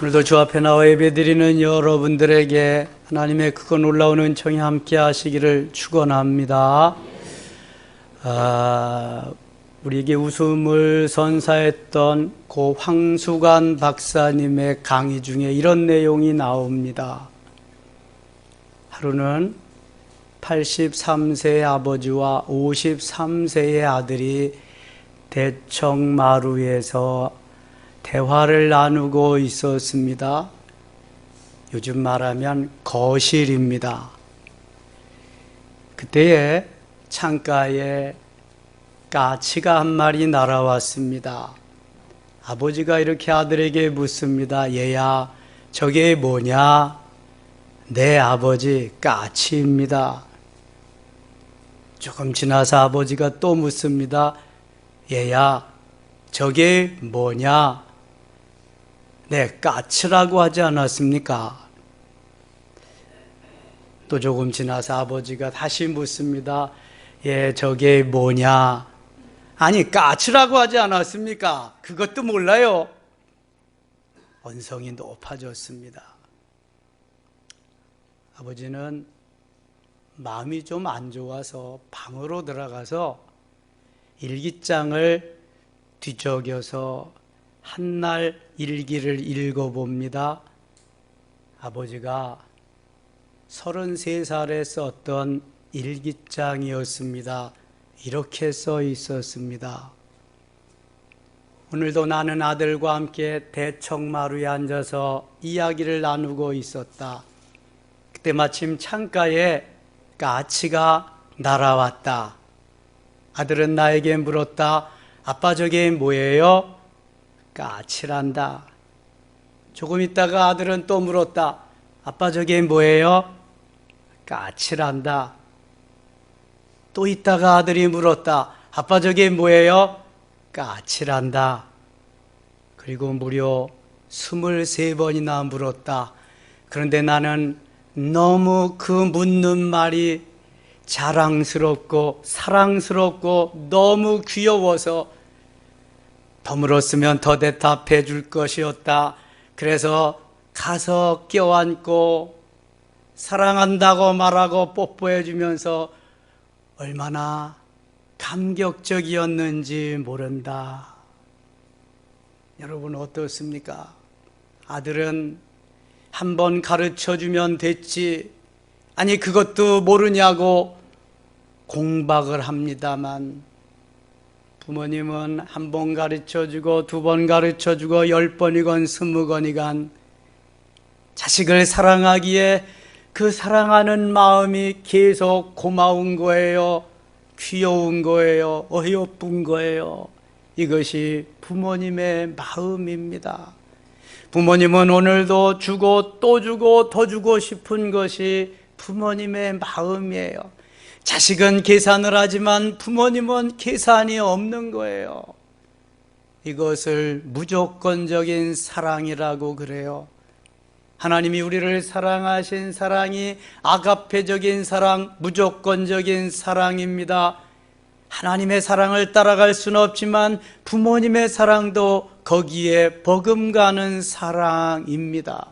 오늘도 주 앞에 나와 예배드리는 여러분들에게 하나님의 크고 놀라운 은총이 함께 하시기를 축원합니다. 우리에게 웃음을 선사했던 고 황수관 박사님의 강의 중에 이런 내용이 나옵니다. 하루는 83세의 아버지와 53세의 아들이 대청마루에서 대화를 나누고 있었습니다. 요즘 말하면 거실입니다. 그때에 창가에 까치가 한 마리 날아왔습니다. 아버지가 이렇게 아들에게 묻습니다. 얘야, 저게 뭐냐? 내 아버지 까치입니다. 조금 지나서 아버지가 또 묻습니다. 얘야, 저게 뭐냐? 네, 까치라고 하지 않았습니까? 또 조금 지나서 아버지가 다시 묻습니다. 예, 저게 뭐냐? 아니, 까치라고 하지 않았습니까? 그것도 몰라요. 언성이 높아졌습니다. 아버지는 마음이 좀 안 좋아서 방으로 들어가서 일기장을 뒤적여서 한날 일기를 읽어봅니다. 아버지가 33살에 썼던 일기장이었습니다. 이렇게 써 있었습니다. 오늘도 나는 아들과 함께 대청마루에 앉아서 이야기를 나누고 있었다. 그때 마침 창가에 까치가 날아왔다. 아들은 나에게 물었다. 아빠, 저게 뭐예요? 까치란다. 조금 있다가 아들은 또 물었다. 아빠, 저게 뭐예요? 까치란다. 또 있다가 아들이 물었다. 아빠, 저게 뭐예요? 까치란다. 그리고 무려 23번이나 물었다. 그런데 나는 너무 그 묻는 말이 자랑스럽고 사랑스럽고 너무 귀여워서 더 물었으면 더 대답해 줄 것이었다. 그래서 가서 껴안고 사랑한다고 말하고 뽀뽀해 주면서 얼마나 감격적이었는지 모른다. 여러분 어떻습니까? 아들은 한번 가르쳐 주면 됐지, 아니 그것도 모르냐고 공박을 합니다만, 부모님은 한 번 가르쳐주고 2번 가르쳐주고 10번이건 20번이건 자식을 사랑하기에 그 사랑하는 마음이 계속 고마운 거예요. 귀여운 거예요. 어여쁜 거예요. 이것이 부모님의 마음입니다. 부모님은 오늘도 주고 또 주고 더 주고 싶은 것이 부모님의 마음이에요. 자식은 계산을 하지만 부모님은 계산이 없는 거예요. 이것을 무조건적인 사랑이라고 그래요. 하나님이 우리를 사랑하신 사랑이 아가페적인 사랑, 무조건적인 사랑입니다. 하나님의 사랑을 따라갈 수는 없지만 부모님의 사랑도 거기에 버금가는 사랑입니다.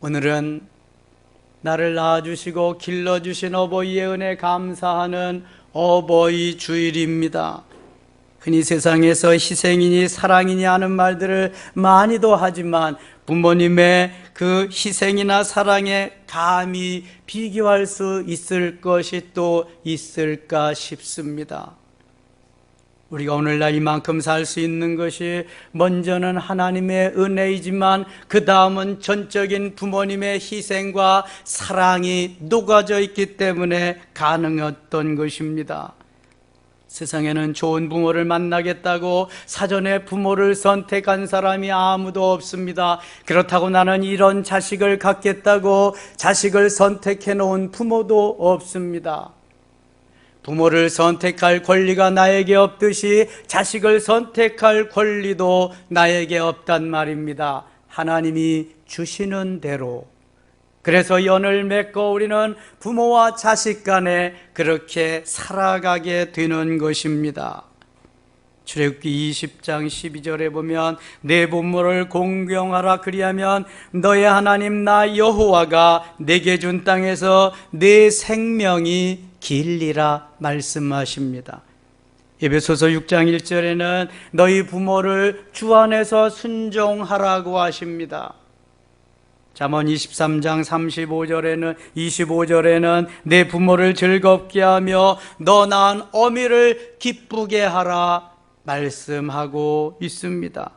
오늘은 나를 낳아주시고 길러주신 어버이의 은혜 감사하는 어버이 주일입니다. 흔히 세상에서 희생이니 사랑이니 하는 말들을 많이도 하지만 부모님의 그 희생이나 사랑에 감히 비교할 수 있을 것이 또 있을까 싶습니다. 우리가 오늘날 이만큼 살 수 있는 것이 먼저는 하나님의 은혜이지만 그 다음은 전적인 부모님의 희생과 사랑이 녹아져 있기 때문에 가능했던 것입니다. 세상에는 좋은 부모를 만나겠다고 사전에 부모를 선택한 사람이 아무도 없습니다. 그렇다고 나는 이런 자식을 갖겠다고 자식을 선택해 놓은 부모도 없습니다. 부모를 선택할 권리가 나에게 없듯이 자식을 선택할 권리도 나에게 없단 말입니다. 하나님이 주시는 대로. 그래서 연을 맺고 우리는 부모와 자식 간에 그렇게 살아가게 되는 것입니다. 출애굽기 20장 12절에 보면 내 부모를 공경하라 그리하면 너의 하나님 나 여호와가 내게 준 땅에서 내 생명이 길리라 말씀하십니다. 에베소서 6장 1절에는 너희 부모를 주 안에서 순종하라고 하십니다. 잠언 23장 25절에는 내 부모를 즐겁게 하며 너 낳은 어미를 기쁘게 하라 말씀하고 있습니다.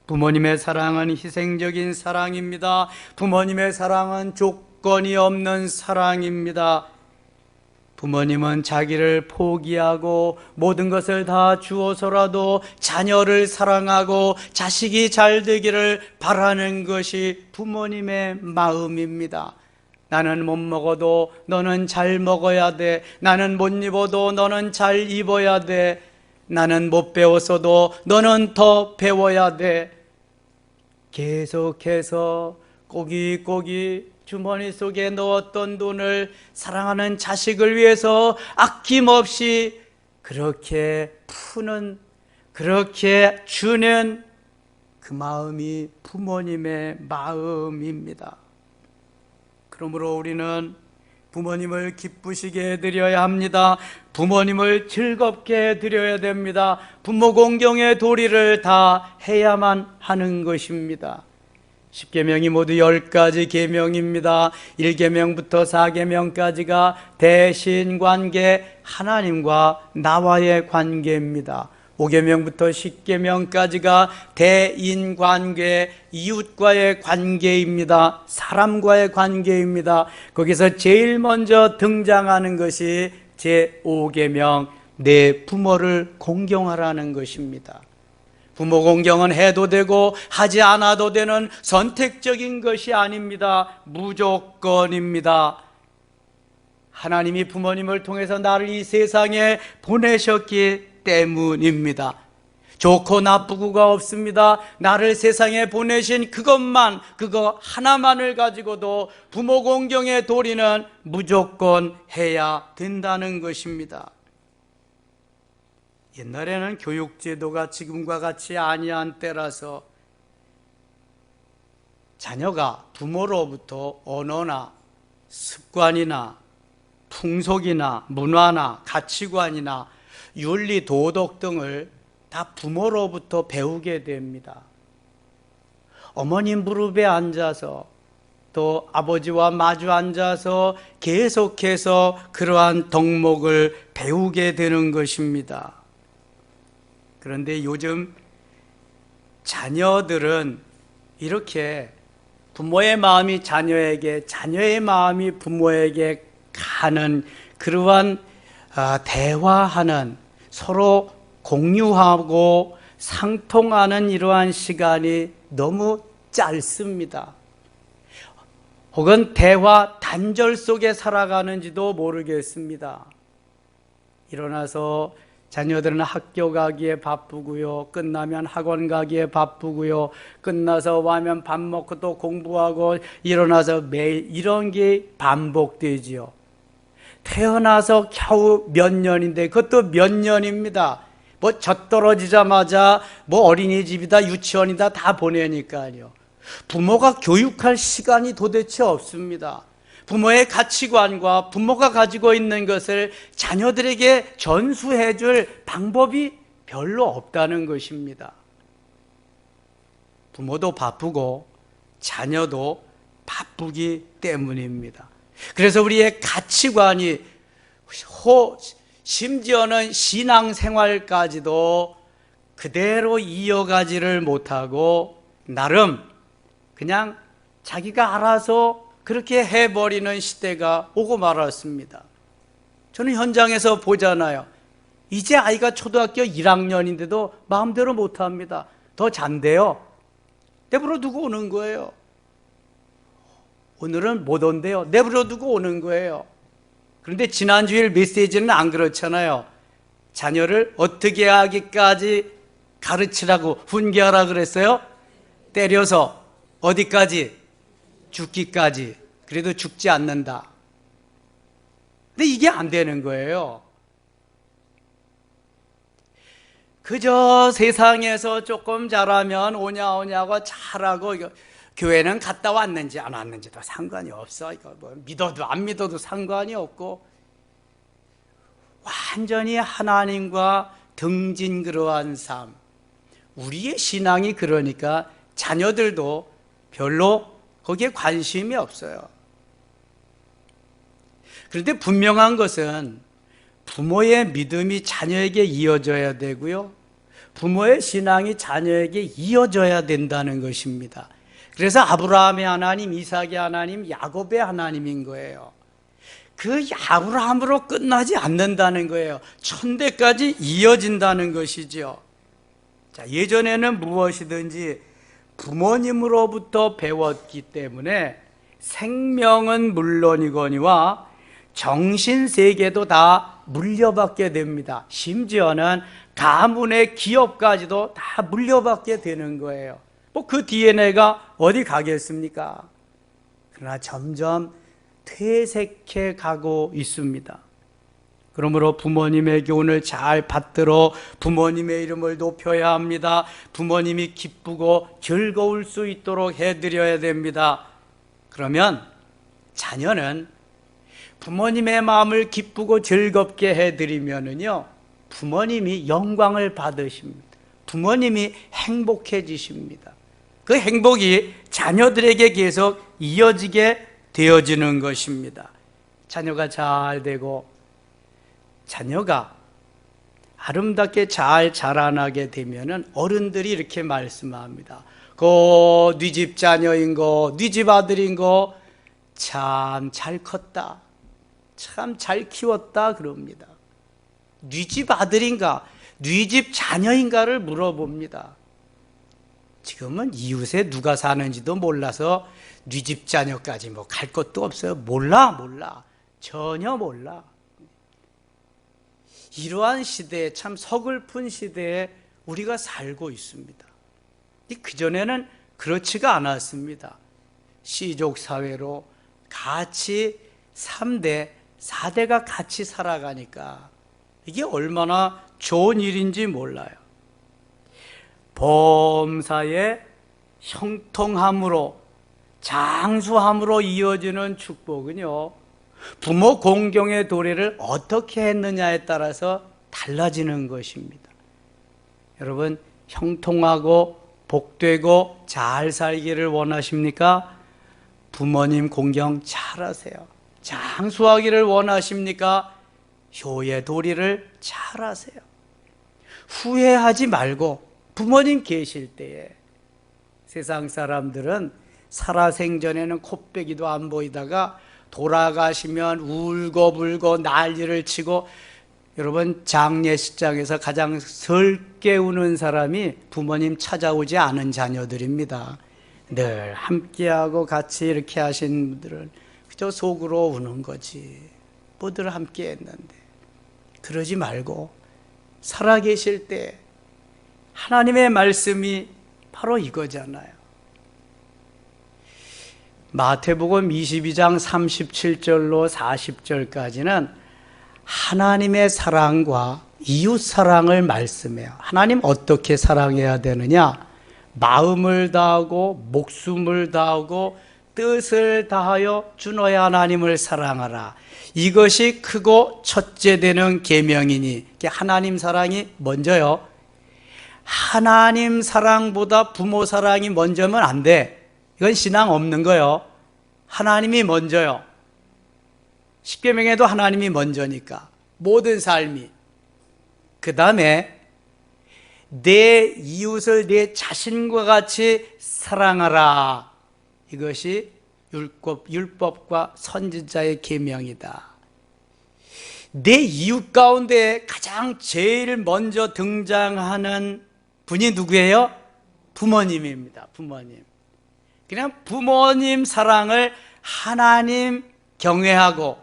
부모님의 사랑은 희생적인 사랑입니다. 부모님의 사랑은 조건이 없는 사랑입니다. 부모님은 자기를 포기하고 모든 것을 다 주어서라도 자녀를 사랑하고 자식이 잘 되기를 바라는 것이 부모님의 마음입니다. 나는 못 먹어도 너는 잘 먹어야 돼. 나는 못 입어도 너는 잘 입어야 돼. 나는 못 배웠어도 너는 더 배워야 돼. 계속해서 꼬깃꼬깃 주머니 속에 넣었던 돈을 사랑하는 자식을 위해서 아낌없이 그렇게 푸는, 그렇게 주는 그 마음이 부모님의 마음입니다. 그러므로 우리는 부모님을 기쁘시게 해드려야 합니다. 부모님을 즐겁게 해드려야 됩니다. 부모 공경의 도리를 다 해야만 하는 것입니다. 10계명이 모두 10가지 계명입니다. 1계명부터 4계명까지가 대신관계, 하나님과 나와의 관계입니다. 5계명부터 10계명까지가 대인관계, 이웃과의 관계입니다. 사람과의 관계입니다. 거기서 제일 먼저 등장하는 것이 제5계명, 내 부모를 공경하라는 것입니다. 부모 공경은 해도 되고 하지 않아도 되는 선택적인 것이 아닙니다. 무조건입니다. 하나님이 부모님을 통해서 나를 이 세상에 보내셨기 때문입니다. 좋고 나쁘고가 없습니다. 나를 세상에 보내신 그것만, 그거 하나만을 가지고도 부모 공경의 도리는 무조건 해야 된다는 것입니다. 옛날에는 교육제도가 지금과 같이 아니한 때라서 자녀가 부모로부터 언어나 습관이나 풍속이나 문화나 가치관이나 윤리, 도덕 등을 다 부모로부터 배우게 됩니다. 어머님 무릎에 앉아서 또 아버지와 마주 앉아서 계속해서 그러한 덕목을 배우게 되는 것입니다. 그런데 요즘 자녀들은 이렇게 부모의 마음이 자녀에게, 자녀의 마음이 부모에게 가는 그러한 대화하는, 서로 공유하고 상통하는 이러한 시간이 너무 짧습니다. 혹은 대화 단절 속에 살아가는지도 모르겠습니다. 일어나서 자녀들은 학교 가기에 바쁘고요. 끝나면 학원 가기에 바쁘고요. 끝나서 와면 밥 먹고 또 공부하고 일어나서 매일 이런 게 반복되지요. 태어나서 겨우 몇 년인데 그것도 몇 년입니다. 뭐 젖떨어지자마자 뭐 어린이집이다 유치원이다 다 보내니까요. 부모가 교육할 시간이 도대체 없습니다. 부모의 가치관과 부모가 가지고 있는 것을 자녀들에게 전수해 줄 방법이 별로 없다는 것입니다. 부모도 바쁘고 자녀도 바쁘기 때문입니다. 그래서 우리의 가치관이 심지어는 신앙생활까지도 그대로 이어가지를 못하고 나름 그냥 자기가 알아서 그렇게 해버리는 시대가 오고 말았습니다. 저는 현장에서 보잖아요. 이제 아이가 초등학교 1학년인데도 마음대로 못합니다. 더 잔대요. 내버려 두고 오는 거예요. 오늘은 못 온대요. 내버려 두고 오는 거예요. 그런데 지난주일 메시지는 안 그렇잖아요. 자녀를 어떻게 하기까지 가르치라고 훈계하라 그랬어요? 때려서 어디까지? 죽기까지. 그래도 죽지 않는다. 근데 이게 안 되는 거예요. 그저 세상에서 조금 잘하면 오냐 오냐고 잘하고, 이거 교회는 갔다 왔는지 안 왔는지도 상관이 없어. 이거 뭐 믿어도 안 믿어도 상관이 없고, 완전히 하나님과 등진그러한 삶. 우리의 신앙이 그러니까 자녀들도 별로 거기에 관심이 없어요. 그런데 분명한 것은 부모의 믿음이 자녀에게 이어져야 되고요, 부모의 신앙이 자녀에게 이어져야 된다는 것입니다. 그래서 아브라함의 하나님, 이삭의 하나님, 야곱의 하나님인 거예요. 그 아브라함으로 끝나지 않는다는 거예요. 천대까지 이어진다는 것이죠. 자, 예전에는 무엇이든지 부모님으로부터 배웠기 때문에 생명은 물론이거니와 정신세계도 다 물려받게 됩니다. 심지어는 가문의 기업까지도 다 물려받게 되는 거예요. 뭐 그 DNA가 어디 가겠습니까? 그러나 점점 퇴색해 가고 있습니다. 그러므로 부모님의 교훈을 잘 받들어 부모님의 이름을 높여야 합니다. 부모님이 기쁘고 즐거울 수 있도록 해드려야 됩니다. 그러면 자녀는 부모님의 마음을 기쁘고 즐겁게 해드리면은요, 부모님이 영광을 받으십니다. 부모님이 행복해지십니다. 그 행복이 자녀들에게 계속 이어지게 되어지는 것입니다. 자녀가 잘 되고 자녀가 아름답게 잘 자라나게 되면은 어른들이 이렇게 말씀합니다. 네 집 자녀인 거, 네 집 아들인 거 참 잘 컸다, 참 잘 키웠다 그럽니다. 네 집 아들인가, 네 집 자녀인가를 물어봅니다. 지금은 이웃에 누가 사는지도 몰라서 네 집 자녀까지 뭐 갈 것도 없어요. 몰라 전혀 몰라. 이러한 시대에, 참 서글픈 시대에 우리가 살고 있습니다. 그전에는 그렇지가 않았습니다. 시족 사회로 같이 3대, 4대가 같이 살아가니까 이게 얼마나 좋은 일인지 몰라요. 범사의 형통함으로, 장수함으로 이어지는 축복은요, 부모 공경의 도리를 어떻게 했느냐에 따라서 달라지는 것입니다. 여러분, 형통하고 복되고 잘 살기를 원하십니까? 부모님 공경 잘하세요. 장수하기를 원하십니까? 효의 도리를 잘하세요. 후회하지 말고 부모님 계실 때에, 세상 사람들은 살아생전에는 코빼기도 안 보이다가 돌아가시면 울고불고 난리를 치고, 여러분 장례식장에서 가장 설게 우는 사람이 부모님 찾아오지 않은 자녀들입니다. 늘 함께하고 같이 이렇게 하신 분들은 그저 속으로 우는 거지, 뭐들 함께 했는데. 그러지 말고 살아계실 때 하나님의 말씀이 바로 이거잖아요. 마태복음 22장 37절로 40절까지는 하나님의 사랑과 이웃 사랑을 말씀해요. 하나님 어떻게 사랑해야 되느냐? 마음을 다하고 목숨을 다하고 뜻을 다하여 주 너의 하나님을 사랑하라. 이것이 크고 첫째 되는 계명이니, 하나님 사랑이 먼저요. 하나님 사랑보다 부모 사랑이 먼저면 안 돼. 이건 신앙 없는 거요. 하나님이 먼저요. 십계명에도 하나님이 먼저니까 모든 삶이. 그 다음에 내 이웃을 내 자신과 같이 사랑하라. 이것이 율법과 선지자의 계명이다. 내 이웃 가운데 가장 제일 먼저 등장하는 분이 누구예요? 부모님입니다. 부모님. 그냥 부모님 사랑을 하나님 경외하고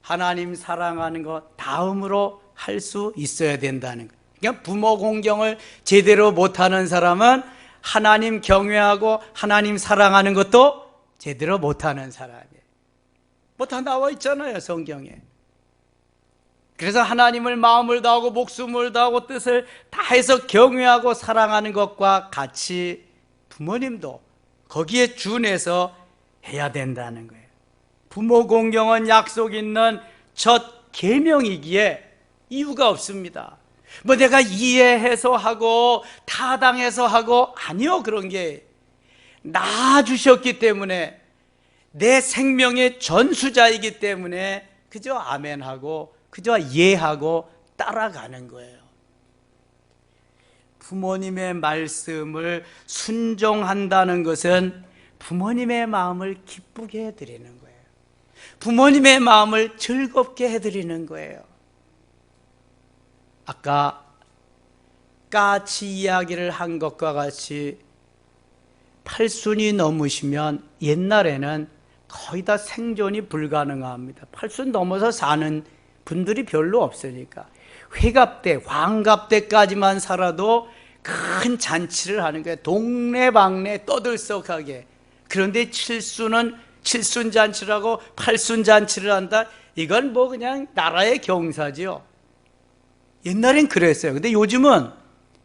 하나님 사랑하는 것 다음으로 할 수 있어야 된다는 것. 그러니까 부모 공경을 제대로 못하는 사람은 하나님 경외하고 하나님 사랑하는 것도 제대로 못하는 사람이에요. 뭐 다 나와 있잖아요, 성경에. 그래서 하나님을 마음을 다하고 목숨을 다하고 뜻을 다해서 경외하고 사랑하는 것과 같이 부모님도 거기에 준해서 해야 된다는 거예요. 부모 공경은 약속 있는 첫 계명이기에 이유가 없습니다. 뭐 내가 이해해서 하고 타당해서 하고, 아니요. 그런 게 낳아주셨기 때문에, 내 생명의 전수자이기 때문에 그저 아멘하고 그저 이해하고 따라가는 거예요. 부모님의 말씀을 순종한다는 것은 부모님의 마음을 기쁘게 해드리는 거예요. 부모님의 마음을 즐겁게 해드리는 거예요. 아까 까치 이야기를 한 것과 같이 팔순이 넘으시면 옛날에는 거의 다 생존이 불가능합니다. 팔순 넘어서 사는 분들이 별로 없으니까 회갑 때, 환갑 때까지만 살아도 큰 잔치를 하는 거예요. 동네방네 떠들썩하게. 그런데 칠순은 칠순잔치라고 팔순잔치를 한다? 이건 뭐 그냥 나라의 경사지요. 옛날엔 그랬어요. 근데 요즘은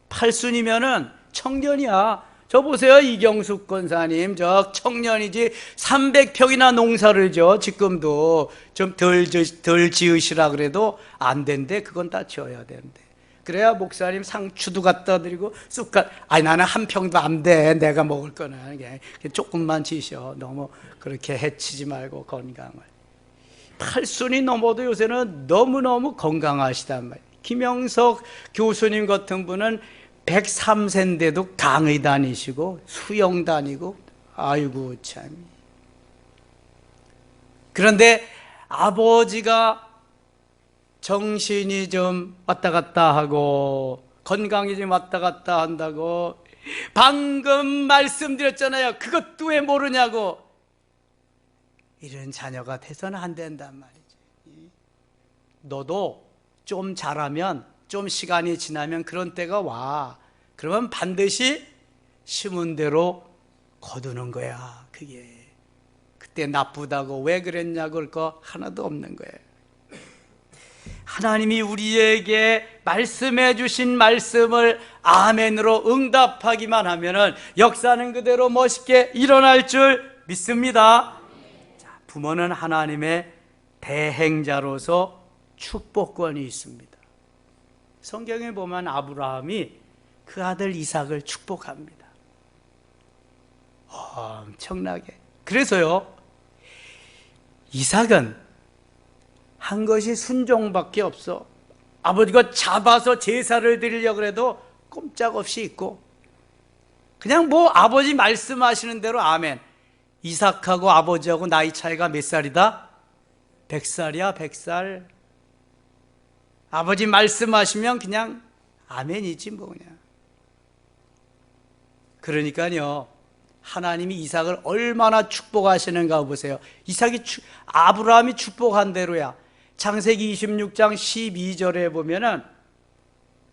팔순이면은 청년이야. 저 보세요, 이경숙 권사님, 저 청년이지 300평이나 농사를 져. 지금도 좀 덜 지으시라 그래도 안 된대. 그건 다 지어야 된대. 그래야 목사님 상추도 갖다 드리고 쑥갓. 아니 나는 한 평도 안 돼. 내가 먹을 거는 조금만 지셔. 너무 그렇게 해치지 말고 건강을. 팔순이 넘어도 요새는 너무너무 건강하시단 말이에요. 김영석 교수님 같은 분은 103세인데도 강의 다니시고 수영 다니고, 아이고 참. 그런데 아버지가 정신이 좀 왔다 갔다 하고 건강이 좀 왔다 갔다 한다고 방금 말씀드렸잖아요. 그것도 왜 모르냐고. 이런 자녀가 돼서는 안 된단 말이지. 너도 좀 자라면, 좀 시간이 지나면 그런 때가 와. 그러면 반드시 심은 대로 거두는 거야. 그게 그때 나쁘다고 왜 그랬냐고 그럴 거 하나도 없는 거예요. 하나님이 우리에게 말씀해 주신 말씀을 아멘으로 응답하기만 하면은 역사는 그대로 멋있게 일어날 줄 믿습니다. 자, 부모는 하나님의 대행자로서 축복권이 있습니다. 성경에 보면 아브라함이 그 아들 이삭을 축복합니다. 엄청나게. 그래서요, 이삭은 한 것이 순종밖에 없어. 아버지가 잡아서 제사를 드리려고 해도 꼼짝없이 있고, 그냥 뭐 아버지 말씀하시는 대로 아멘. 이삭하고 아버지하고 나이 차이가 몇 살이다? 100살이야 100살. 아버지 말씀하시면 그냥 아멘이지 뭐 그냥. 그러니까요, 하나님이 이삭을 얼마나 축복하시는가 보세요. 아브라함이 축복한 대로야. 창세기 26장 12절에 보면은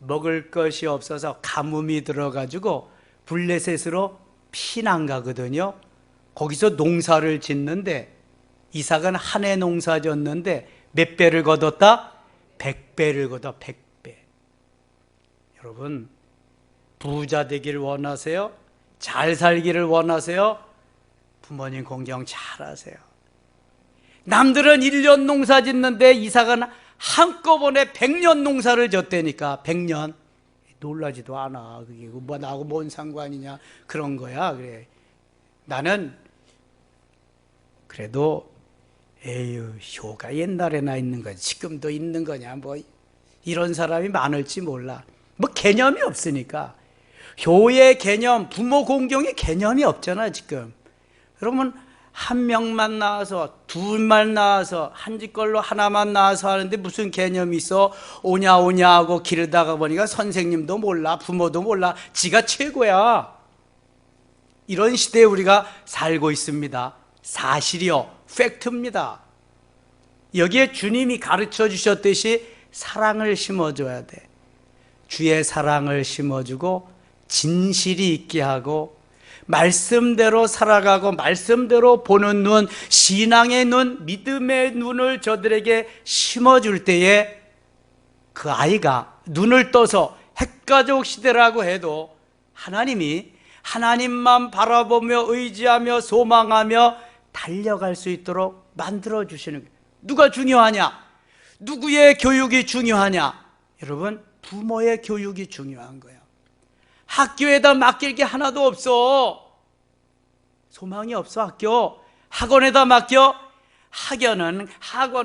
먹을 것이 없어서 가뭄이 들어가지고 블레셋으로 피난 가거든요. 거기서 농사를 짓는데 이삭은 한 해 농사 졌는데 몇 배를 거뒀다? 100배를 거둬. 100배. 여러분, 부자 되기를 원하세요? 잘 살기를 원하세요? 부모님 공경 잘하세요. 남들은 1년 농사 짓는데 이삭은 한꺼번에 100년 농사를 졌다니까. 100년. 놀라지도 않아. 그게 뭐 나하고 뭔 상관이냐 그런 거야. 그래. 나는 그래도 에휴, 효가 옛날에나 있는 거지 지금도 있는 거냐 뭐 이런 사람이 많을지 몰라. 뭐 개념이 없으니까. 효의 개념, 부모 공경의 개념이 없잖아 지금. 여러분, 한 명만 낳아서 둘만 낳아서 한 집 걸로 하나만 낳아서 하는데 무슨 개념이 있어? 오냐 하고 기르다가 보니까 선생님도 몰라, 부모도 몰라, 지가 최고야. 이런 시대에 우리가 살고 있습니다. 사실이요, 팩트입니다. 여기에 주님이 가르쳐 주셨듯이 사랑을 심어줘야 돼. 주의 사랑을 심어주고 진실이 있게 하고 말씀대로 살아가고 말씀대로 보는 눈, 신앙의 눈, 믿음의 눈을 저들에게 심어줄 때에 그 아이가 눈을 떠서 핵가족 시대라고 해도 하나님이 하나님만 바라보며 의지하며 소망하며 달려갈 수 있도록 만들어주시는 거예요. 누가 중요하냐? 누구의 교육이 중요하냐? 여러분, 부모의 교육이 중요한 거예요. 학교에다 맡길 게 하나도 없어. 소망이 없어. 학원에다 맡겨. 학원은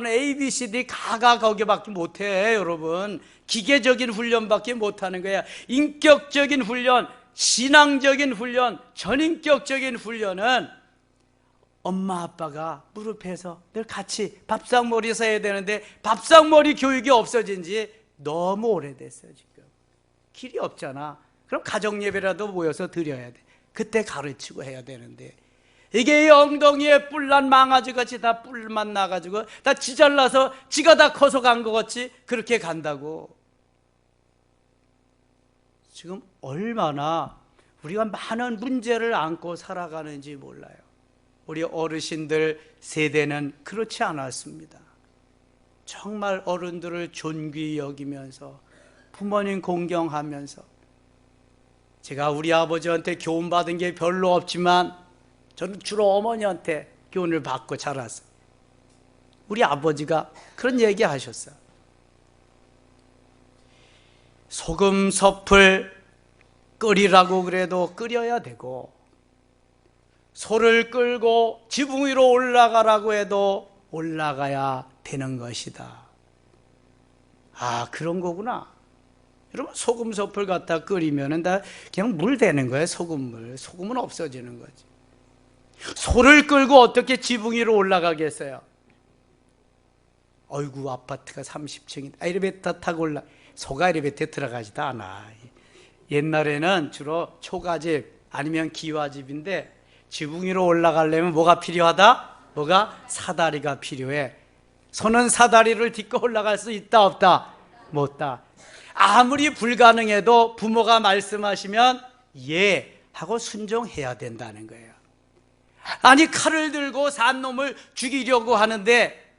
ABCD 가가 거기밖에 못해. 여러분, 기계적인 훈련밖에 못하는 거야. 인격적인 훈련, 신앙적인 훈련, 전인격적인 훈련은 엄마 아빠가 무릎에서 늘 같이 밥상머리에서 해야 되는데 밥상머리 교육이 없어진 지 너무 오래됐어요. 지금 길이 없잖아. 그럼 가정예배라도 모여서 드려야 돼. 그때 가르치고 해야 되는데 이게 이 엉덩이에 뿔난 망아지같이 다 뿔만 나가지고 다 지잘나서 지가 다 커서 간 것 같이 그렇게 간다고. 지금 얼마나 우리가 많은 문제를 안고 살아가는지 몰라요. 우리 어르신들 세대는 그렇지 않았습니다. 정말 어른들을 존귀히 여기면서 부모님 공경하면서, 제가 우리 아버지한테 교훈 받은 게 별로 없지만 저는 주로 어머니한테 교훈을 받고 자랐어요. 우리 아버지가 그런 얘기 하셨어요. 소금 섭을 끓이라고 그래도 끓여야 되고, 소를 끌고 지붕 위로 올라가라고 해도 올라가야 되는 것이다. 아, 그런 거구나. 여러분, 소금 섭을 갖다 끓이면 다 그냥 물 되는 거예요. 소금물. 소금은 없어지는 거지. 소를 끌고 어떻게 지붕 위로 올라가겠어요? 어이구, 아파트가 30층인데 엘리베이터 타고 소가 엘리베이터에 들어가지도 않아. 옛날에는 주로 초가집 아니면 기와집인데 지붕 위로 올라가려면 뭐가 필요하다? 사다리가 필요해. 소는 사다리를 딛고 올라갈 수 있다 없다? 못다. 아무리 불가능해도 부모가 말씀하시면 예 하고 순종해야 된다는 거예요. 아니, 칼을 들고 산 놈을 죽이려고 하는데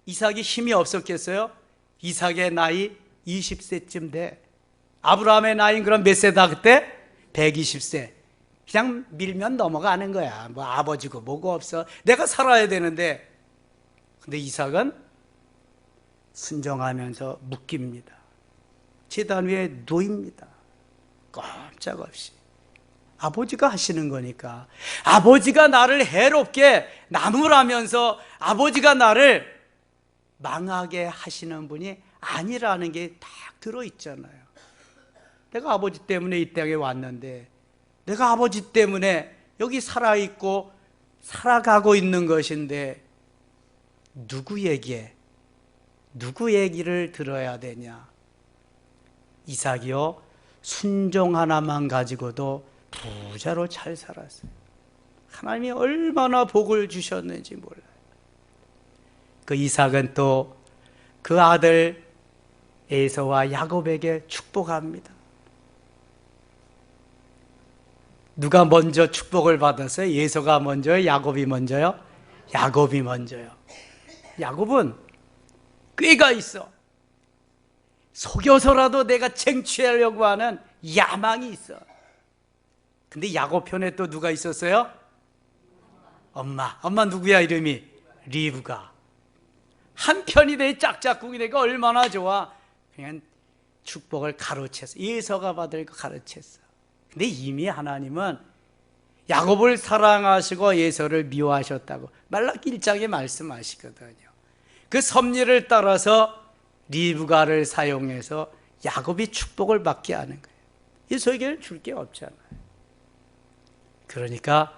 이삭이 힘이 없었겠어요? 이삭의 나이 20세쯤 돼. 아브라함의 나이는 그럼 몇 세다 그때? 120세. 그냥 밀면 넘어가는 거야. 뭐 아버지고 뭐고 없어. 내가 살아야 되는데. 근데 이삭은 순종하면서 묶입니다. 제단 위에 놓입니다. 꼼짝없이. 아버지가 하시는 거니까. 아버지가 나를 해롭게 나무라면서 아버지가 나를 망하게 하시는 분이 아니라는 게 딱 들어있잖아요. 내가 아버지 때문에 이 땅에 왔는데, 내가 아버지 때문에 여기 살아있고 살아가고 있는 것인데 누구 얘기를 들어야 되냐? 이삭이요, 순종 하나만 가지고도 부자로 잘 살았어요. 하나님이 얼마나 복을 주셨는지 몰라요. 그 이삭은 또 그 아들 에서와 야곱에게 축복합니다. 누가 먼저 축복을 받았어요? 에서가 먼저요? 야곱이 먼저요? 야곱이 먼저요. 야곱은 꾀가 있어. 속여서라도 내가 쟁취하려고 하는 야망이 있어. 근데 야곱 편에 또 누가 있었어요? 엄마 누구야? 이름이 리브가. 한 편이 돼, 짝짝꿍이 되니까 얼마나 좋아. 그냥 축복을 가로챘어. 에서가 받을 거 가로챘어. 근데 이미 하나님은 야곱을 사랑하시고 에서를 미워하셨다고 말라기 1장에 말씀하시거든요. 그 섭리를 따라서 리브가를 사용해서 야곱이 축복을 받게 하는 거예요. 에서에게는 줄 게 없잖아요. 그러니까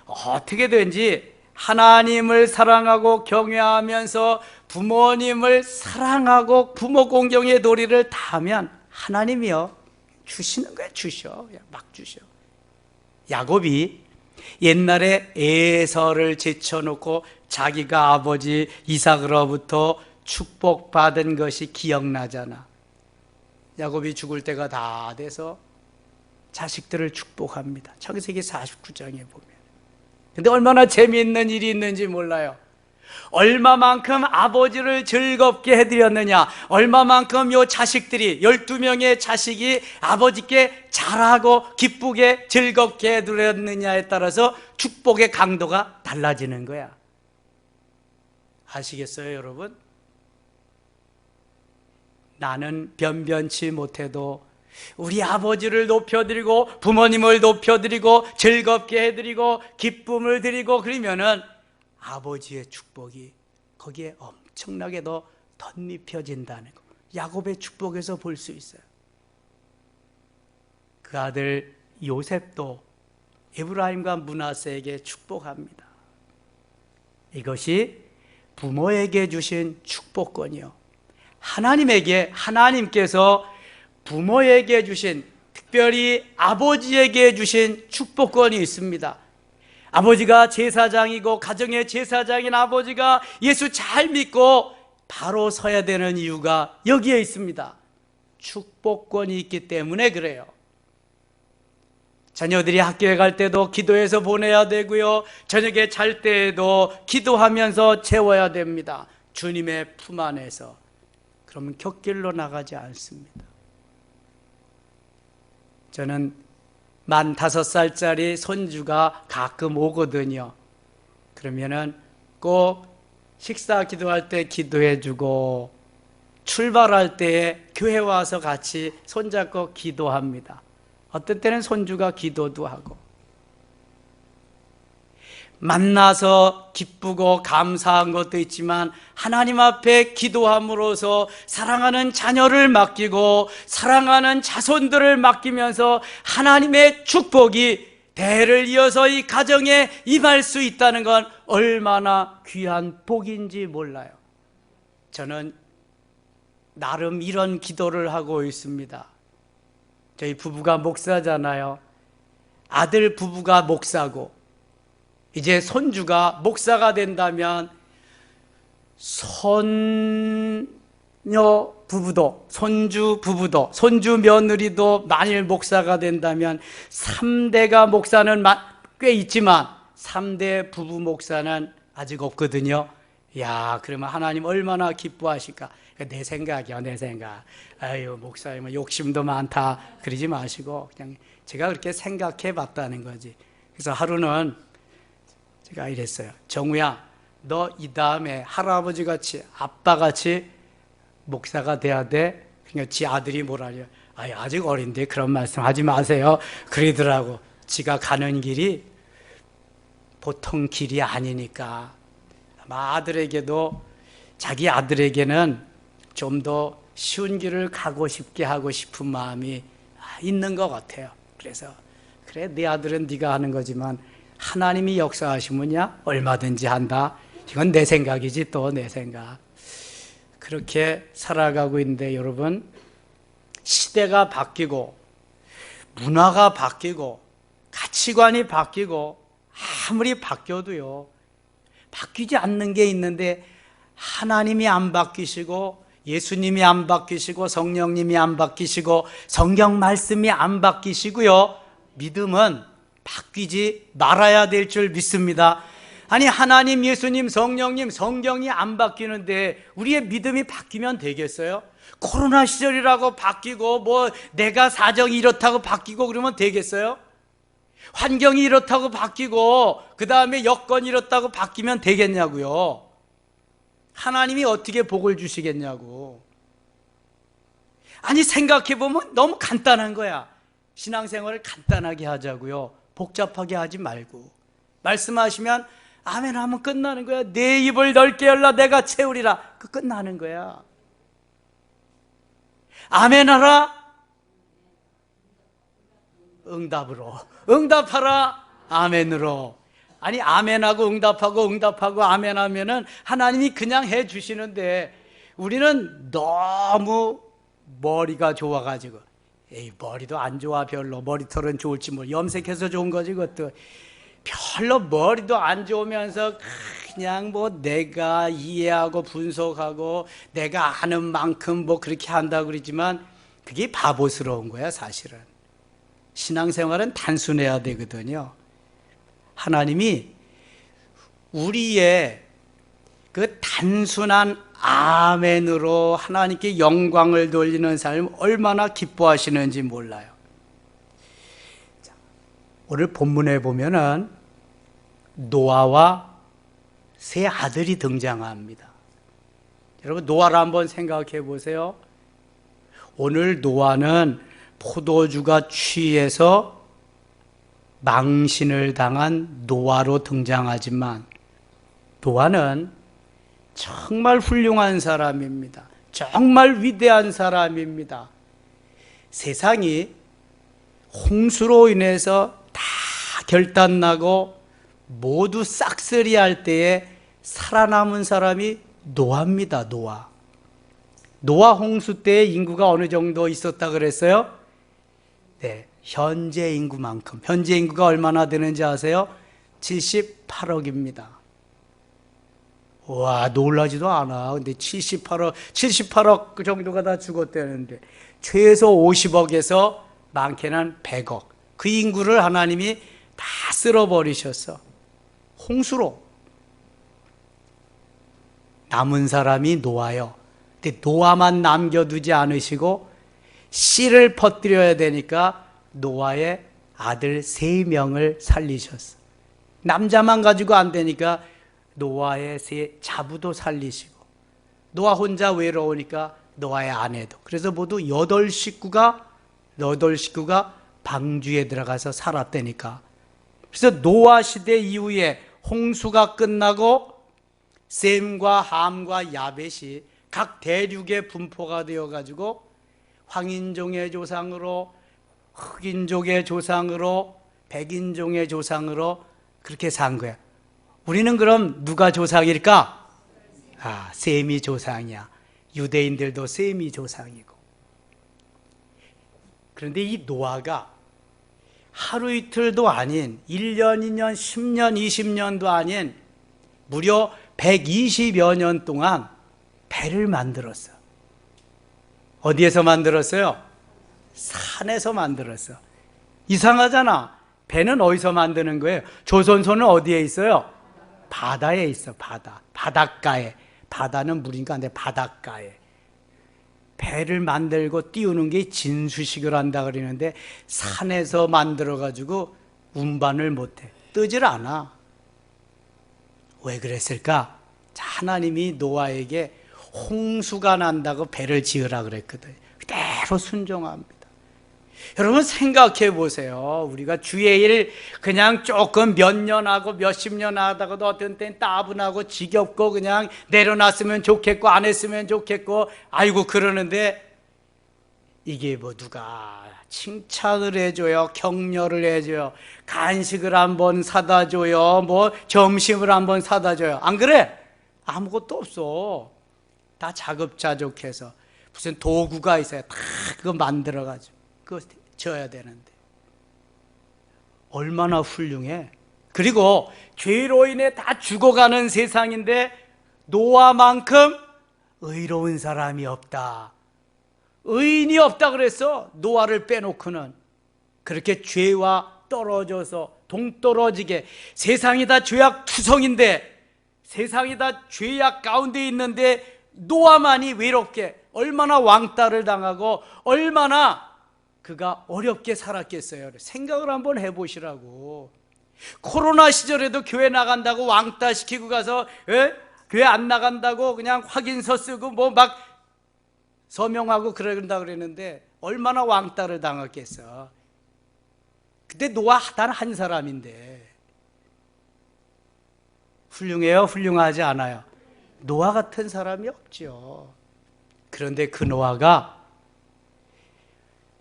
어떻게든지 하나님을 사랑하고 경외하면서 부모님을 사랑하고 부모 공경의 도리를 다하면 하나님이요 주시는 거예요. 막 주셔. 야곱이 옛날에 에서를 제쳐놓고 자기가 아버지 이삭으로부터 축복받은 것이 기억나잖아. 야곱이 죽을 때가 다 돼서 자식들을 축복합니다. 창세기 49장에 보면. 근데 얼마나 재미있는 일이 있는지 몰라요. 얼마만큼 아버지를 즐겁게 해드렸느냐, 얼마만큼 요 자식들이 12명의 자식이 아버지께 잘하고 기쁘게 즐겁게 해드렸느냐에 따라서 축복의 강도가 달라지는 거야. 아시겠어요, 여러분? 나는 변변치 못해도 우리 아버지를 높여드리고 부모님을 높여드리고 즐겁게 해드리고 기쁨을 드리고 그러면은 아버지의 축복이 거기에 엄청나게 더 덧입혀진다는 거, 야곱의 축복에서 볼 수 있어요. 그 아들 요셉도 에브라임과 므낫세에게 축복합니다. 이것이 부모에게 주신 축복권이요, 하나님께서 부모에게 주신, 특별히 아버지에게 주신 축복권이 있습니다. 아버지가 제사장이고 가정의 제사장인 아버지가 예수 잘 믿고 바로 서야 되는 이유가 여기에 있습니다. 축복권이 있기 때문에 그래요. 자녀들이 학교에 갈 때도 기도해서 보내야 되고요, 저녁에 잘 때에도 기도하면서 채워야 됩니다. 주님의 품 안에서. 그러면 곁길로 나가지 않습니다. 저는 만 5살짜리 손주가 가끔 오거든요. 그러면은 꼭 식사 기도할 때 기도해주고 출발할 때 교회 와서 같이 손잡고 기도합니다. 어떤 때는 손주가 기도도 하고. 만나서 기쁘고 감사한 것도 있지만 하나님 앞에 기도함으로써 사랑하는 자녀를 맡기고 사랑하는 자손들을 맡기면서 하나님의 축복이 대를 이어서 이 가정에 임할 수 있다는 건 얼마나 귀한 복인지 몰라요. 저는 나름 이런 기도를 하고 있습니다. 저희 부부가 목사잖아요. 아들 부부가 목사고 이제 손주가 목사가 된다면 손녀 부부도, 손주 부부도, 손주 며느리도 만일 목사가 된다면 3대가 목사는 꽤 있지만 3대 부부 목사는 아직 없거든요. 야, 그러면 하나님 얼마나 기뻐하실까? 내 생각이야, 내 생각. 아유, 목사님은 욕심도 많다 그러지 마시고 그냥 제가 그렇게 생각해 봤다는 거지. 그래서 하루는 제가 이랬어요. 정우야, 너 이 다음에 할아버지 같이 아빠 같이 목사가 돼야 돼. 그러니까 지 아들이 뭐라냐, 아직 어린데 그런 말씀 하지 마세요 그러더라고. 지가 가는 길이 보통 길이 아니니까 아마 아들에게도, 자기 아들에게는 좀 더 쉬운 길을 가고 싶게 하고 싶은 마음이 있는 것 같아요. 그래서 그래, 네 아들은 네가 하는 거지만 하나님이 역사하시면야 얼마든지 한다. 이건 내 생각이지, 또 내 생각. 그렇게 살아가고 있는데 여러분, 시대가 바뀌고 문화가 바뀌고 가치관이 바뀌고 아무리 바뀌어도요, 바뀌지 않는 게 있는데 하나님이 안 바뀌시고 예수님이 안 바뀌시고 성령님이 안 바뀌시고 성경 말씀이 안 바뀌시고요, 믿음은 바뀌지 말아야 될 줄 믿습니다. 아니, 하나님, 예수님, 성령님, 성경이 안 바뀌는데 우리의 믿음이 바뀌면 되겠어요? 코로나 시절이라고 바뀌고 뭐 내가 사정이 이렇다고 바뀌고 그러면 되겠어요? 환경이 이렇다고 바뀌고 그 다음에 여건이 이렇다고 바뀌면 되겠냐고요? 하나님이 어떻게 복을 주시겠냐고. 아니, 생각해보면 너무 간단한 거야. 신앙생활을 간단하게 하자고요, 복잡하게 하지 말고. 말씀하시면 아멘 하면 끝나는 거야. 내 입을 넓게 열라 내가 채우리라, 그 끝나는 거야. 아멘 하라, 응답으로. 응답하라, 아멘으로. 아니, 아멘하고 응답하고 아멘 하면은 하나님이 그냥 해 주시는데 우리는 너무 머리가 좋아가지고, 에이, 머리도 안 좋아, 별로. 머리털은 좋을지 뭐, 염색해서 좋은 거지 그것도. 별로 머리도 안 좋으면서 그냥 뭐 내가 이해하고 분석하고 내가 아는 만큼 뭐 그렇게 한다고 그러지만 그게 바보스러운 거야, 사실은. 신앙생활은 단순해야 되거든요. 하나님이 우리의 그 단순한 아멘으로 하나님께 영광을 돌리는 삶 얼마나 기뻐하시는지 몰라요. 오늘 본문에 보면은 노아와 세 아들이 등장합니다. 여러분, 노아를 한번 생각해 보세요. 오늘 노아는 포도주가 취해서 망신을 당한 노아로 등장하지만 노아는 정말 훌륭한 사람입니다. 정말 위대한 사람입니다. 세상이 홍수로 인해서 다 결단나고 모두 싹쓸이할 때에 살아남은 사람이 노아입니다. 노아 홍수 때 인구가 어느 정도 있었다 그랬어요? 네, 현재 인구만큼. 현재 인구가 얼마나 되는지 아세요? 78억입니다. 와, 놀라지도 않아. 근데 78억 정도가 다 죽었다는데 최소 50억에서 많게는 100억. 그 인구를 하나님이 다 쓸어버리셨어. 홍수로. 남은 사람이 노아요. 근데 노아만 남겨두지 않으시고 씨를 퍼뜨려야 되니까 노아의 아들 3명을 살리셨어. 남자만 가지고 안 되니까 노아의 세 자부도 살리시고, 노아 혼자 외로우니까 노아의 아내도. 그래서 모두 8식구가 방주에 들어가서 살았다니까. 그래서 노아 시대 이후에 홍수가 끝나고 셈과 함과 야벳이 각 대륙에 분포가 되어가지고 황인종의 조상으로, 흑인족의 조상으로, 백인종의 조상으로 그렇게 산 거야. 우리는 그럼 누가 조상일까? 셈이 조상이야. 유대인들도 셈이 조상이고. 그런데 이 노아가 하루 이틀도 아닌 1년, 2년, 10년, 20년도 아닌 무려 120여 년 동안 배를 만들었어. 어디에서 만들었어요? 산에서 만들었어. 이상하잖아. 배는 어디서 만드는 거예요? 조선소는 어디에 있어요? 바다에 있어. 바닷가에. 바다는 물인가? 근데 바닷가에. 배를 만들고 띄우는 게 진수식을 한다 그러는데 산에서 만들어가지고 운반을 못해. 뜨질 않아. 왜 그랬을까? 하나님이 노아에게 홍수가 난다고 배를 지으라 그랬거든. 그대로 순종합니다. 여러분 생각해 보세요. 우리가 주의 일 그냥 조금 몇 년 하고 몇십 년 하다가도 어떤 때는 따분하고 지겹고 그냥 내려놨으면 좋겠고 안 했으면 좋겠고 아이고 그러는데 이게 뭐 누가 칭찬을 해줘요, 격려를 해줘요, 간식을 한번 사다 줘요, 뭐 점심을 한번 사다 줘요. 안 그래? 아무것도 없어. 다 자급자족해서 무슨 도구가 있어요. 다 그거 만들어가지고 그거 져야 되는데 얼마나 훌륭해. 그리고 죄로 인해 다 죽어가는 세상인데 노아만큼 의로운 사람이 없다, 의인이 없다 그랬어. 노아를 빼놓고는. 그렇게 죄와 떨어져서 동떨어지게 세상이 다 죄악 투성인데, 세상이 다 죄악 가운데 있는데 노아만이 외롭게 얼마나 왕따를 당하고 얼마나 그가 어렵게 살았겠어요. 생각을 한번 해보시라고. 코로나 시절에도 교회 나간다고 왕따 시키고 가서 교회 안 나간다고 그냥 확인서 쓰고 뭐 막 서명하고 그런다 그랬는데 얼마나 왕따를 당했겠어. 그때 노아 단 한 사람인데 훌륭해요? 훌륭하지 않아요? 노아 같은 사람이 없죠. 그런데 그 노아가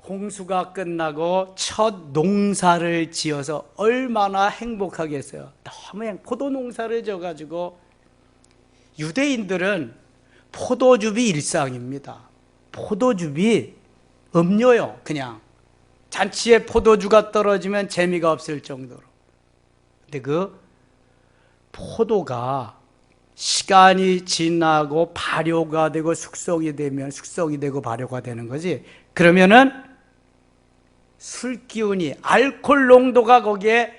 홍수가 끝나고 첫 농사를 지어서 얼마나 행복하겠어요. 너무 포도 농사를 져가지고, 유대인들은 포도즙이 일상입니다. 포도즙이 음료요. 그냥 잔치에 포도주가 떨어지면 재미가 없을 정도로. 근데 그 포도가 시간이 지나고 발효가 되고 숙성이 되고 발효가 되는 거지. 그러면은 술 기운이, 알코올 농도가 거기에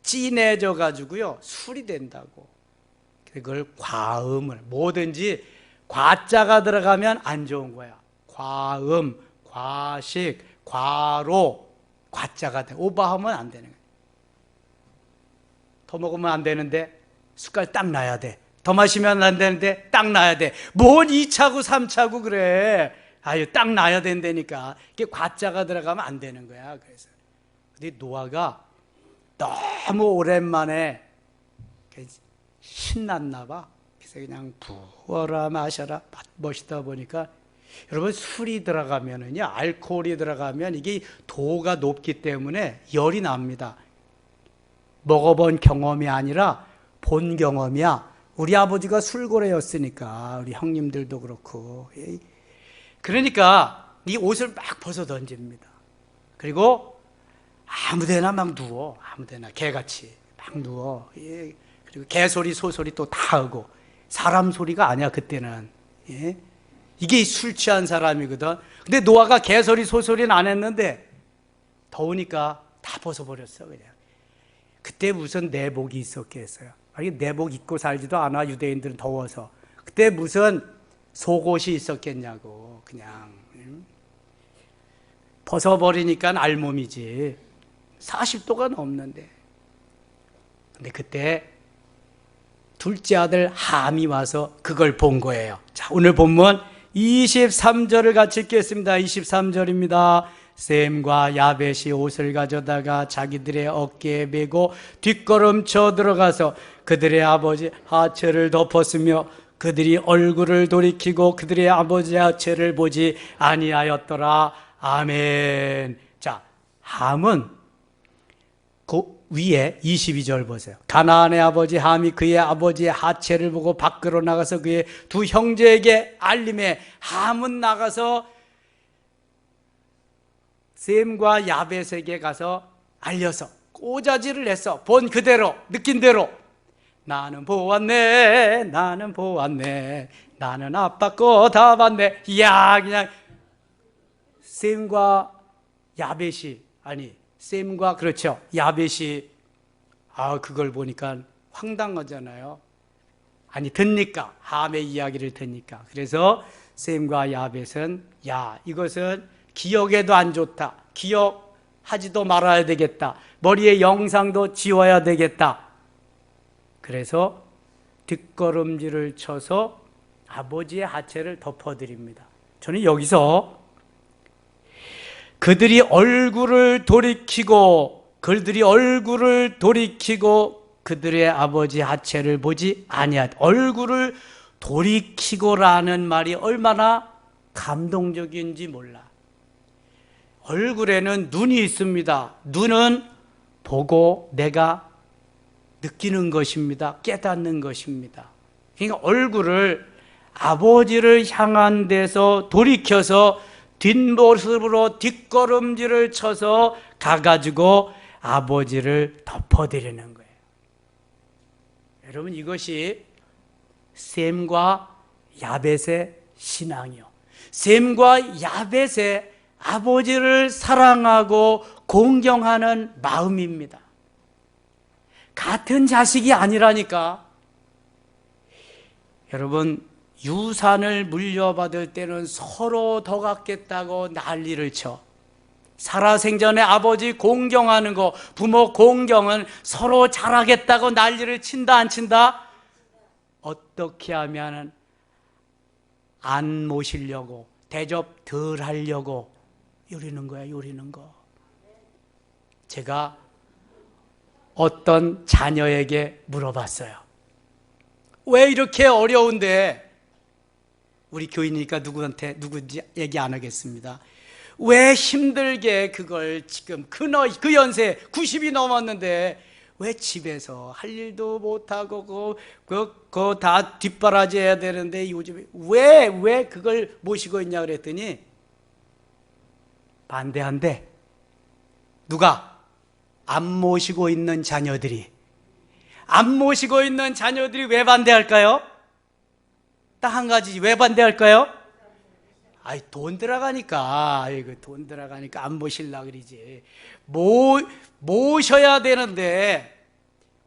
진해져 가지고요 술이 된다고. 그걸 과음을, 뭐든지 과자가 들어가면 안 좋은 거야. 과음, 과식, 과로, 과자가 돼. 오버하면 안 되는 거야. 더 먹으면 안 되는데 숟갈 딱 놔야 돼. 더 마시면 안 되는데 딱 놔야 돼. 뭔 2차고 3차고 그래. 아유, 딱 놔야 된다니까. 이게 과자가 들어가면 안 되는 거야. 그래서 근데 노아가 너무 오랜만에 신났나 봐. 그래서 그냥 부어라 마셔라 멋있다 보니까, 여러분 술이 들어가면은요, 알코올이 들어가면 이게 도가 높기 때문에 열이 납니다. 먹어본 경험이 아니라 본 경험이야. 우리 아버지가 술고래였으니까, 우리 형님들도 그렇고. 그러니까 이 옷을 막 벗어 던집니다. 그리고 아무데나 막 누워. 아무데나 개같이 막 누워. 그리고 개소리 소소리 또 다 하고, 사람 소리가 아니야 그때는. 이게 술 취한 사람이거든. 근데 노아가 개소리 소소리는 안 했는데 더우니까 다 벗어버렸어 그냥. 그때 무슨 내복이 있었겠어요? 아니, 내복 입고 살지도 않아. 유대인들은 더워서. 그때 무슨 속옷이 있었겠냐고. 그냥 벗어버리니까 알몸이지. 40도가 넘는데. 근데 그때 둘째 아들 함이 와서 그걸 본 거예요. 자, 오늘 본문 23절을 같이 읽겠습니다. 23절입니다. 셈과 야벳이 옷을 가져다가 자기들의 어깨에 메고 뒷걸음쳐 들어가서 그들의 아버지 하체를 덮었으며 그들이 얼굴을 돌이키고 그들의 아버지 하체를 보지 아니하였더라. 아멘. 자, 함은 그 위에 22절 보세요. 가나안의 아버지 함이 그의 아버지의 하체를 보고 밖으로 나가서 그의 두 형제에게 알림해. 함은 나가서 셈과 야벳에게 가서 알려서 꼬자지를 했어. 본 그대로, 느낀 대로. 나는 보았네, 나는 보았네, 나는 아빠 거 다 봤네. 이야, 그냥 셈과 야벳이, 아니 셈과, 그렇죠, 야벳이 그걸 보니까 황당하잖아요. 아니, 듣니까, 함의 이야기를 듣니까. 그래서 셈과 야벳은, 야, 이것은 기억에도 안 좋다. 기억하지도 말아야 되겠다. 머리에 영상도 지워야 되겠다. 그래서 뒷걸음질을 쳐서 아버지의 하체를 덮어드립니다. 저는 여기서 그들이 얼굴을 돌이키고 그들의 아버지 하체를 보지 아니하다. 얼굴을 돌이키고라는 말이 얼마나 감동적인지 몰라. 얼굴에는 눈이 있습니다. 눈은 보고 내가 느끼는 것입니다. 깨닫는 것입니다. 그러니까 얼굴을 아버지를 향한 데서 돌이켜서 뒷모습으로 뒷걸음질을 쳐서 가가지고 아버지를 덮어드리는 거예요. 여러분, 이것이 셈과 야벳의 신앙이요, 셈과 야벳의 아버지를 사랑하고 공경하는 마음입니다. 같은 자식이 아니라니까. 여러분, 유산을 물려받을 때는 서로 더 갖겠다고 난리를 쳐. 살아생전에 아버지 공경하는 거, 부모 공경은 서로 잘하겠다고 난리를 친다 안 친다? 어떻게 하면 안 모시려고, 대접 덜 하려고 요리는 거야, 요리는 거. 제가 어떤 자녀에게 물어봤어요. 왜 이렇게 어려운데, 우리 교인이니까 누군지 얘기 안 하겠습니다. 왜 힘들게 그걸 지금 그 연세 90이 넘었는데 왜 집에서 할 일도 못하고 그거 다 뒷바라지 해야 되는데 요즘에 왜 그걸 모시고 있냐 그랬더니 반대한대. 누가? 안 모시고 있는 자녀들이. 안 모시고 있는 자녀들이 왜 반대할까요? 딱 한 가지, 왜 반대할까요? 돈 들어가니까. 돈 들어가니까 안 모실라 그러지. 모셔야 되는데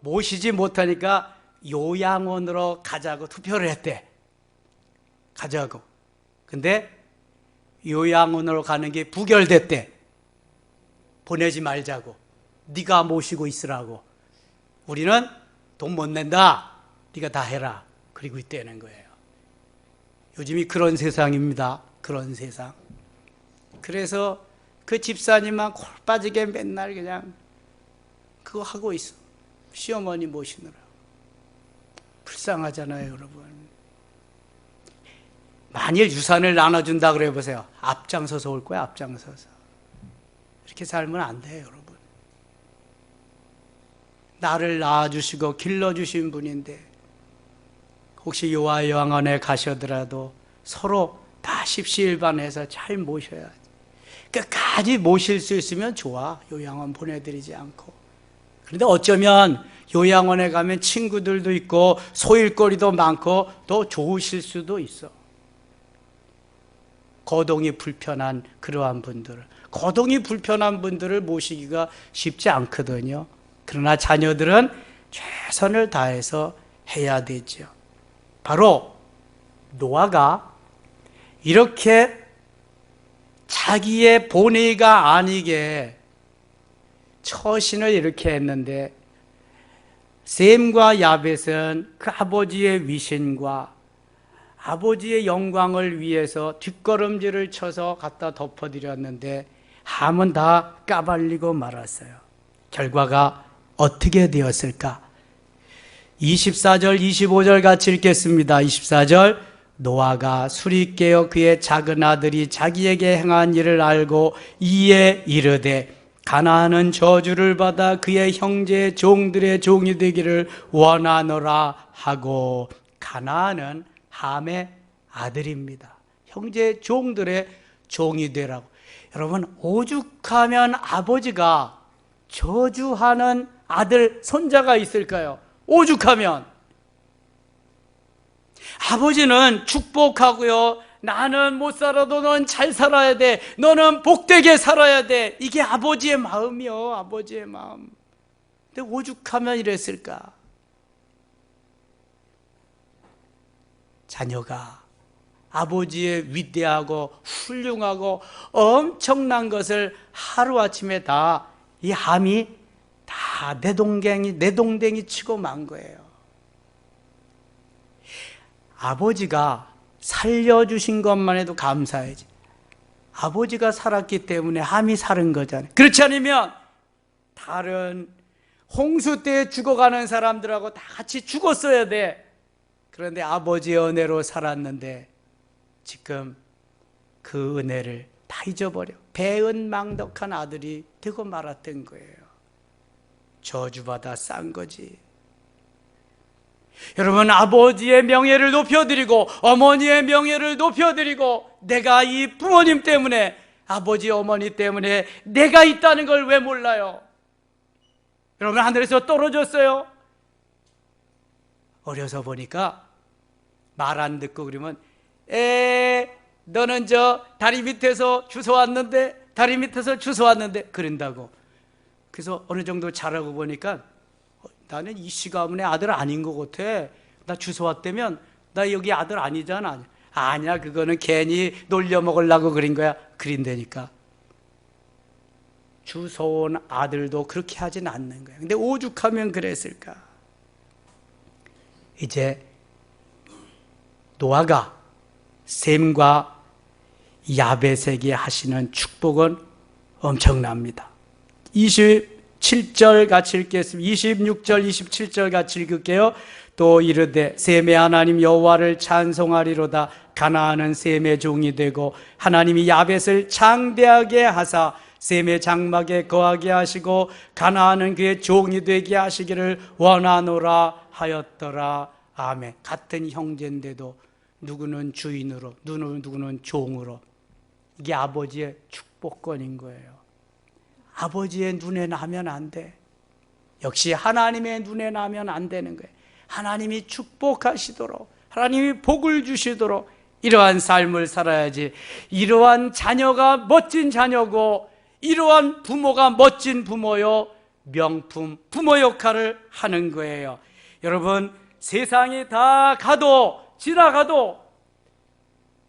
모시지 못하니까 요양원으로 가자고 투표를 했대. 가자고. 근데 요양원으로 가는 게 부결됐대. 보내지 말자고. 네가 모시고 있으라고. 우리는 돈 못 낸다. 네가 다 해라. 그리고 있다는 거예요. 요즘이 그런 세상입니다. 그런 세상. 그래서 그 집사님만 골 빠지게 맨날 그냥 그거 하고 있어. 시어머니 모시느라. 불쌍하잖아요, 여러분. 만일 유산을 나눠준다 그래 보세요. 앞장서서 올 거야, 앞장서서. 이렇게 살면 안 돼요, 여러분. 나를 낳아주시고 길러주신 분인데 혹시 요하 요양원에 가셔더라도 서로 다 십시일반해서 잘 모셔야지. 끝까지 모실 수 있으면 좋아. 요양원 보내드리지 않고. 그런데 어쩌면 요양원에 가면 친구들도 있고 소일거리도 많고 더 좋으실 수도 있어. 거동이 불편한 그러한 분들을, 거동이 불편한 분들을 모시기가 쉽지 않거든요. 그러나 자녀들은 최선을 다해서 해야 되죠. 바로 노아가 이렇게 자기의 본의가 아니게 처신을 이렇게 했는데 셈과 야벳은 그 아버지의 위신과 아버지의 영광을 위해서 뒷걸음질을 쳐서 갖다 덮어드렸는데 함은 다 까발리고 말았어요. 결과가 어떻게 되었을까? 24절, 25절 같이 읽겠습니다. 24절, 노아가 술이 깨어 그의 작은 아들이 자기에게 행한 일을 알고 이에 이르되 가나안은 저주를 받아 그의 형제 종들의 종이 되기를 원하노라 하고. 가나안은 함의 아들입니다. 형제 종들의 종이 되라고. 여러분, 오죽하면 아버지가 저주하는 아들, 손자가 있을까요? 오죽하면. 아버지는 축복하고요. 나는 못 살아도 넌 잘 살아야 돼. 너는 복되게 살아야 돼. 이게 아버지의 마음이요. 아버지의 마음. 근데 오죽하면 이랬을까? 자녀가 아버지의 위대하고 훌륭하고 엄청난 것을 하루아침에 다 이 함이 다 내동댕이 치고 만 거예요. 아버지가 살려주신 것만 해도 감사해야지. 아버지가 살았기 때문에 함이 살은 거잖아요. 그렇지 않으면 다른 홍수 때 죽어가는 사람들하고 다 같이 죽었어야 돼. 그런데 아버지의 은혜로 살았는데 지금 그 은혜를 다 잊어버려 배은망덕한 아들이 되고 말았던 거예요. 저주받아 싼 거지. 여러분, 아버지의 명예를 높여드리고 어머니의 명예를 높여드리고 내가 이 부모님 때문에, 아버지 어머니 때문에 내가 있다는 걸 왜 몰라요? 여러분, 하늘에서 떨어졌어요. 어려서 보니까 말 안 듣고 그러면 너는 저 다리 밑에서 주워왔는데, 다리 밑에서 주워왔는데 그런다고. 그래서 어느 정도 자라고 보니까 나는 이 시가문의 아들 아닌 것 같아. 나 주워왔다면 나 여기 아들 아니잖아. 아니야, 그거는 괜히 놀려먹으려고 그린 거야. 그린다니까. 주워온 아들도 그렇게 하진 않는 거야. 근데 오죽하면 그랬을까? 이제 노아가 셈과 야벳에게 하시는 축복은 엄청납니다. 27절 같이 읽겠습니다. 26절, 27절 같이 읽을게요. 또 이르되 셈의 하나님 여호와를 찬송하리로다. 가나안은 셈의 종이 되고 하나님이 야벳을 장대하게 하사 셈의 장막에 거하게 하시고 가나안은 그의 종이 되게 하시기를 원하노라 하였더라. 아멘. 같은 형제인데도 누구는 주인으로, 누구는 종으로. 이게 아버지의 축복권인 거예요. 아버지의 눈에 나면 안 돼. 역시 하나님의 눈에 나면 안 되는 거예요. 하나님이 축복하시도록, 하나님이 복을 주시도록 이러한 삶을 살아야지. 이러한 자녀가 멋진 자녀고 이러한 부모가 멋진 부모요, 명품 부모 역할을 하는 거예요. 여러분, 세상이 다 가도 지나가도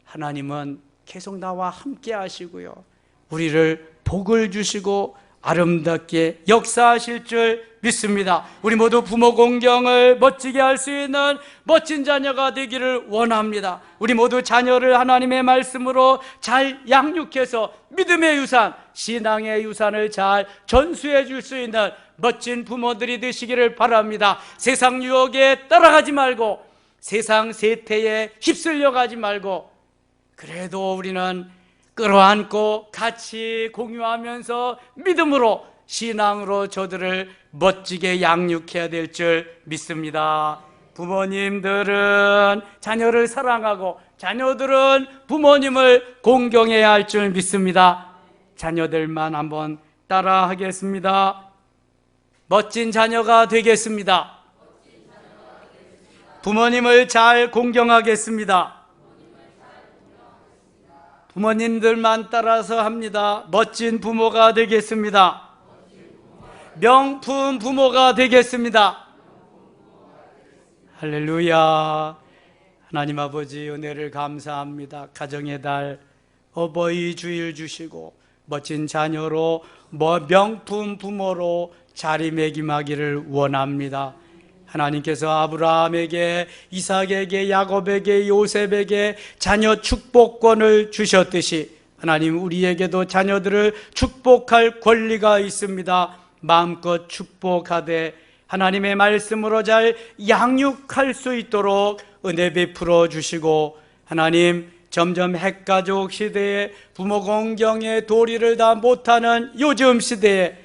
하나님은 계속 나와 함께 하시고요, 우리를 복을 주시고 아름답게 역사하실 줄 믿습니다. 우리 모두 부모 공경을 멋지게 할 수 있는 멋진 자녀가 되기를 원합니다. 우리 모두 자녀를 하나님의 말씀으로 잘 양육해서 믿음의 유산, 신앙의 유산을 잘 전수해 줄 수 있는 멋진 부모들이 되시기를 바랍니다. 세상 유혹에 따라가지 말고, 세상 세태에 휩쓸려 가지 말고, 그래도 우리는 끌어안고 같이 공유하면서 믿음으로, 신앙으로 저들을 멋지게 양육해야 될 줄 믿습니다. 부모님들은 자녀를 사랑하고 자녀들은 부모님을 공경해야 할 줄 믿습니다. 자녀들만 한번 따라 하겠습니다. 멋진 자녀가 되겠습니다. 부모님을 잘 공경하겠습니다. 부모님들만 따라서 합니다. 멋진 부모가 되겠습니다. 명품 부모가 되겠습니다. 할렐루야. 하나님 아버지, 은혜를 감사합니다. 가정의 달 어버이 주일 주시고 멋진 자녀로 명품 부모로 자리매김하기를 원합니다. 하나님께서 아브라함에게, 이삭에게, 야곱에게, 요셉에게 자녀 축복권을 주셨듯이 하나님 우리에게도 자녀들을 축복할 권리가 있습니다. 마음껏 축복하되 하나님의 말씀으로 잘 양육할 수 있도록 은혜 베풀어 주시고, 하나님 점점 핵가족 시대에 부모 공경의 도리를 다 못하는 요즘 시대에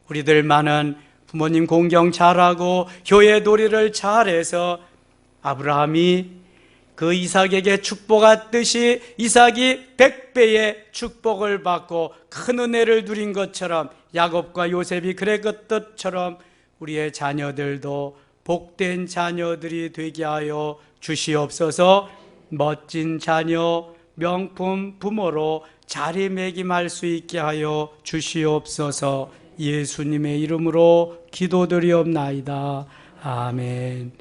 우리들만은 부모님 공경 잘하고 교회 도리를 잘해서 아브라함이 그 이삭에게 축복했듯이 이삭이 100배의 축복을 받고 큰 은혜를 누린 것처럼, 야곱과 요셉이 그랬던 것처럼 우리의 자녀들도 복된 자녀들이 되게 하여 주시옵소서. 멋진 자녀, 명품 부모로 자리매김할 수 있게 하여 주시옵소서. 예수님의 이름으로 기도드리옵나이다. 아멘.